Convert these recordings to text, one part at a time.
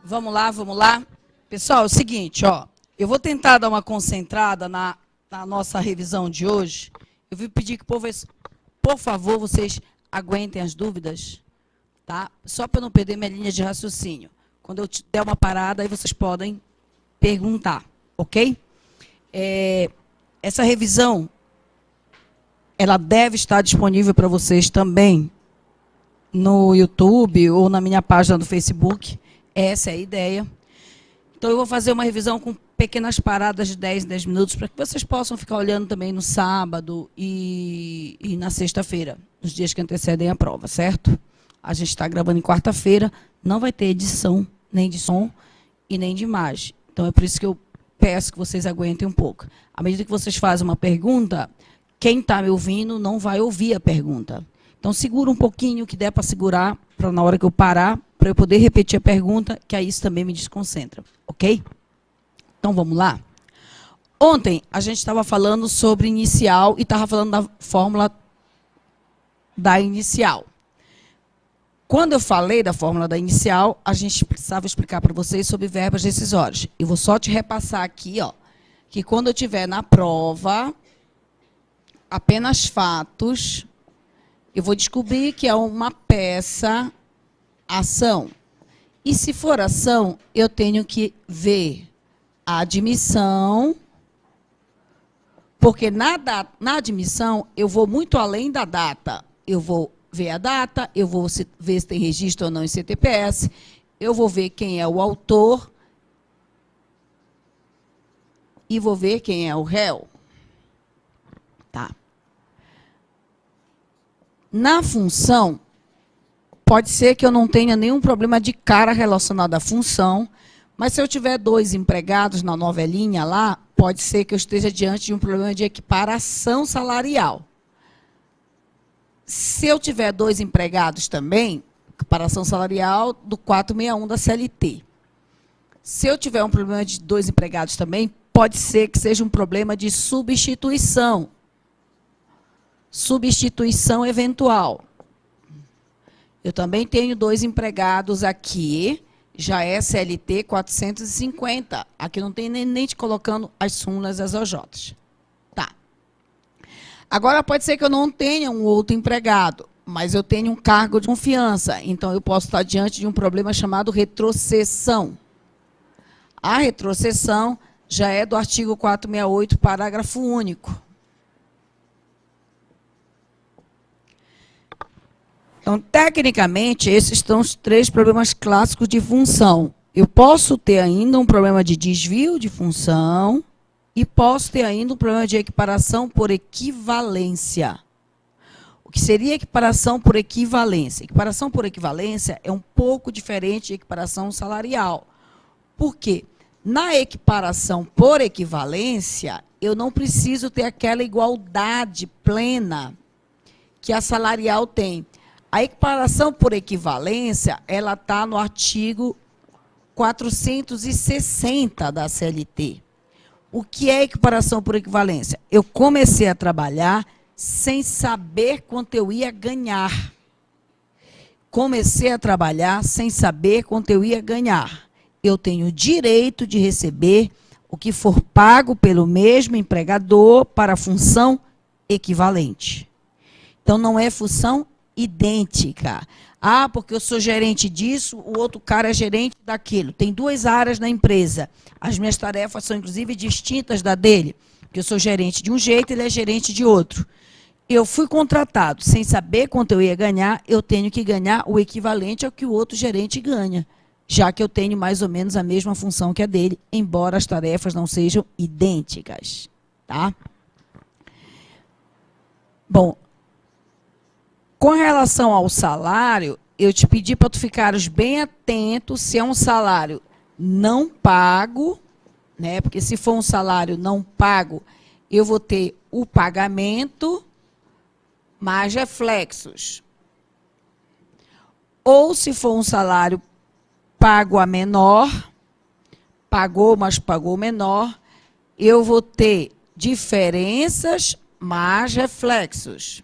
Vamos lá, vamos lá. Pessoal, é o seguinte, ó. Eu vou tentar dar uma concentrada na nossa revisão de hoje. Eu vou pedir que, por favor, vocês aguentem as dúvidas, tá? Só para eu não perder minha linha de raciocínio. Quando eu der uma parada, aí vocês podem perguntar, ok? Essa revisão, ela deve estar disponível para vocês também no YouTube ou na minha página do Facebook. Essa é a ideia. Então, eu vou fazer uma revisão com pequenas paradas de 10 em 10 minutos, para que vocês possam ficar olhando também no sábado e na sexta-feira, nos dias que antecedem a prova, certo? A gente está gravando em quarta-feira, não vai ter edição, nem de som e nem de imagem. Então, é por isso que eu peço que vocês aguentem um pouco. À medida que vocês fazem uma pergunta, quem está me ouvindo não vai ouvir a pergunta. Então, segura um pouquinho o que der para segurar, para na hora que eu parar, para eu poder repetir a pergunta, que aí isso também me desconcentra, ok? Então, vamos lá? Ontem, a gente estava falando sobre inicial e estava falando da fórmula da inicial. Quando eu falei da fórmula da inicial, a gente precisava explicar para vocês sobre verbos decisórios. Eu vou só te repassar aqui, ó, que quando eu estiver na prova, apenas fatos, eu vou descobrir que é uma peça ação. E se for ação, eu tenho que ver a admissão, porque na admissão eu vou muito além da data. Eu vou ver a data, eu vou ver se tem registro ou não em CTPS, eu vou ver quem é o autor e vou ver quem é o réu. Tá. Na função, pode ser que eu não tenha nenhum problema de cara relacionado à função, mas se eu tiver 2 empregados na novelinha lá, pode ser que eu esteja diante de um problema de equiparação salarial. Se eu tiver 2 empregados também, equiparação salarial do 461 da CLT. Se eu tiver um problema de 2 empregados também, pode ser que seja um problema de substituição. Substituição eventual. Eu também tenho 2 empregados aqui, já é CLT 450. Aqui não tem nem te colocando as súmulas e as OJs. Tá. Agora, pode ser que eu não tenha um outro empregado, mas eu tenho um cargo de confiança. Então, eu posso estar diante de um problema chamado retrocessão. A retrocessão já é do artigo 468, parágrafo único. Então, tecnicamente, esses são os 3 problemas clássicos de função. Eu posso ter ainda um problema de desvio de função e posso ter ainda um problema de equiparação por equivalência. O que seria equiparação por equivalência? Equiparação por equivalência é um pouco diferente de equiparação salarial. Por quê? Na equiparação por equivalência, eu não preciso ter aquela igualdade plena que a salarial tem. A equiparação por equivalência, ela está no artigo 460 da CLT. O que é equiparação por equivalência? Eu comecei a trabalhar sem saber quanto eu ia ganhar. Comecei a trabalhar sem saber quanto eu ia ganhar. Eu tenho o direito de receber o que for pago pelo mesmo empregador para a função equivalente. Então, não é função idêntica. Ah, porque eu sou gerente disso, o outro cara é gerente daquilo. Tem 2 áreas na empresa. As minhas tarefas são, inclusive, distintas da dele. Porque eu sou gerente de um jeito, ele é gerente de outro. Eu fui contratado sem saber quanto eu ia ganhar, eu tenho que ganhar o equivalente ao que o outro gerente ganha, já que eu tenho mais ou menos a mesma função que a dele, embora as tarefas não sejam idênticas. Tá? Bom, com relação ao salário, eu te pedi para tu ficares bem atento se é um salário não pago, né? Porque se for um salário não pago, eu vou ter o pagamento mais reflexos. Ou se for um salário pago a menor, pagou, mas pagou menor, eu vou ter diferenças mais reflexos.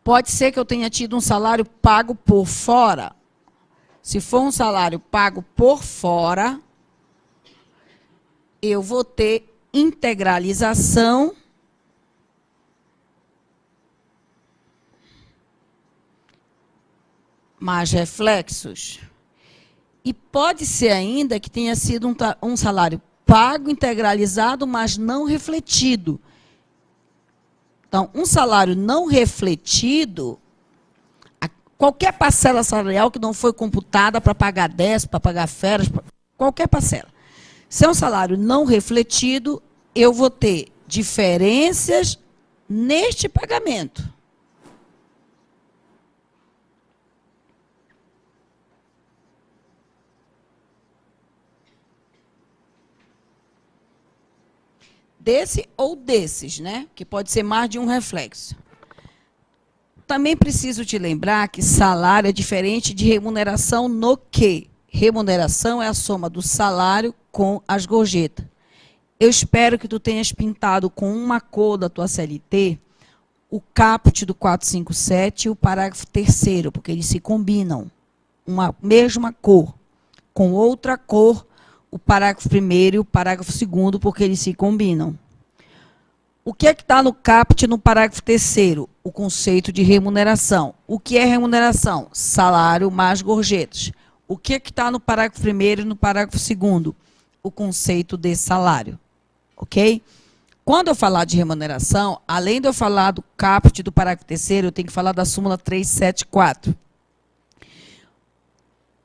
Pode ser que eu tenha tido um salário pago por fora. Se for um salário pago por fora, eu vou ter integralização mais reflexos. E pode ser ainda que tenha sido um salário pago, integralizado, mas não refletido. Então, um salário não refletido, qualquer parcela salarial que não foi computada para pagar 10, para pagar férias, qualquer parcela. Se é um salário não refletido, eu vou ter diferenças neste pagamento. Desse ou desses, né? Que pode ser mais de um reflexo. Também preciso te lembrar que salário é diferente de remuneração no quê? Remuneração é a soma do salário com as gorjetas. Eu espero que tu tenhas pintado com uma cor da tua CLT o caput do 457 e o parágrafo 3º, porque eles se combinam. Uma mesma cor, com outra cor, o parágrafo 1º e o parágrafo 2º, porque eles se combinam. O que é que está no caput no parágrafo 3º? O conceito de remuneração. O que é remuneração? Salário mais gorjetas. O que é que está no parágrafo 1º e no parágrafo 2º? O conceito de salário. Ok? Quando eu falar de remuneração, além de eu falar do caput do parágrafo 3º, eu tenho que falar da súmula 374.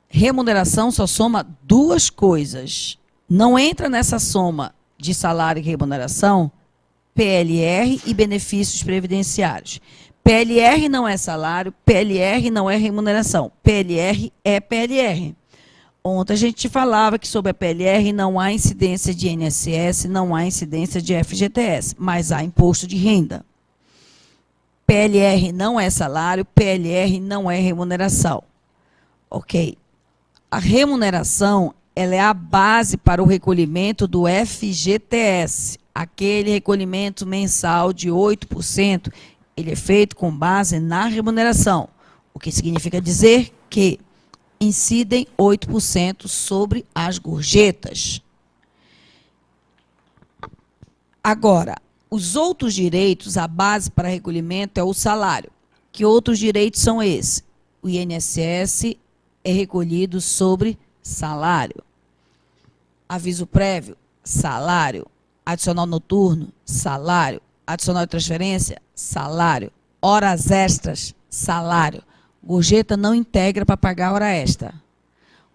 Remuneração só soma duas coisas. Não entra nessa soma de salário e remuneração PLR e benefícios previdenciários. PLR não é salário, PLR não é remuneração. PLR é PLR. Ontem a gente falava que sobre a PLR não há incidência de INSS, não há incidência de FGTS, mas há imposto de renda. PLR não é salário, PLR não é remuneração. Ok. A remuneração, ela é a base para o recolhimento do FGTS. Aquele recolhimento mensal de 8%, ele é feito com base na remuneração. O que significa dizer que incidem 8% sobre as gorjetas. Agora, os outros direitos, a base para recolhimento é o salário. Que outros direitos são esses? O INSS é recolhido sobre salário. Aviso prévio, salário. Adicional noturno, salário. Adicional de transferência, salário. Horas extras, salário. Gorjeta não integra para pagar hora extra.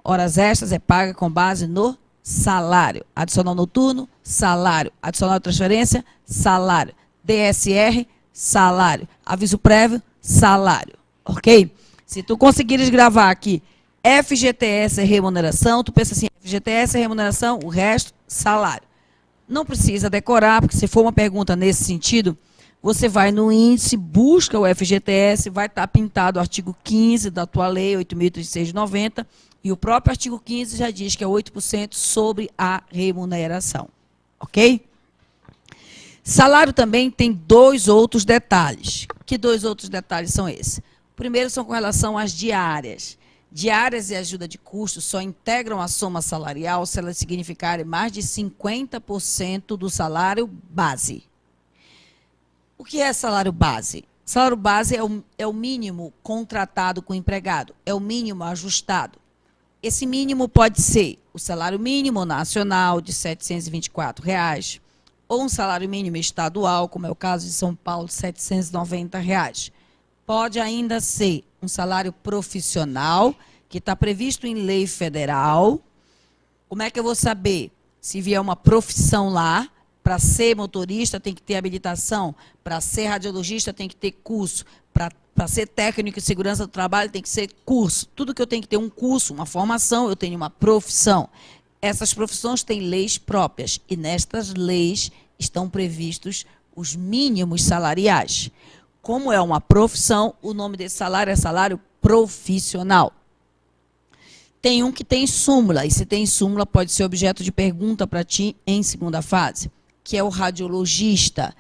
Horas extras é paga com base no salário. Adicional noturno, salário. Adicional de transferência, salário. DSR, salário. Aviso prévio, salário. Ok? Se tu conseguires gravar aqui FGTS é remuneração, tu pensa assim, FGTS é remuneração, o resto, salário. Não precisa decorar, porque se for uma pergunta nesse sentido, você vai no índice, busca o FGTS, vai estar pintado o artigo 15 da tua lei, 8.036/90, e o próprio artigo 15 já diz que é 8% sobre a remuneração. Ok? Salário também tem dois outros detalhes. Que dois outros detalhes são esses? O primeiro são com relação às diárias. Diárias e ajuda de custo só integram a soma salarial se elas significarem mais de 50% do salário base. O que é salário base? Salário base é o mínimo contratado com o empregado, é o mínimo ajustado. Esse mínimo pode ser o salário mínimo nacional de R$ 724, ou um salário mínimo estadual, como é o caso de São Paulo, R$ 790. Pode ainda ser um salário profissional, que está previsto em lei federal. Como é que eu vou saber? Se vier uma profissão lá, para ser motorista tem que ter habilitação, para ser radiologista tem que ter curso, para ser técnico de segurança do trabalho tem que ser curso. Tudo que eu tenho que ter um curso, uma formação, eu tenho uma profissão. Essas profissões têm leis próprias e nestas leis estão previstos os mínimos salariais. Como é uma profissão, o nome desse salário é salário profissional. Tem um que tem súmula, e se tem súmula pode ser objeto de pergunta para ti em segunda fase. que é o radiologista.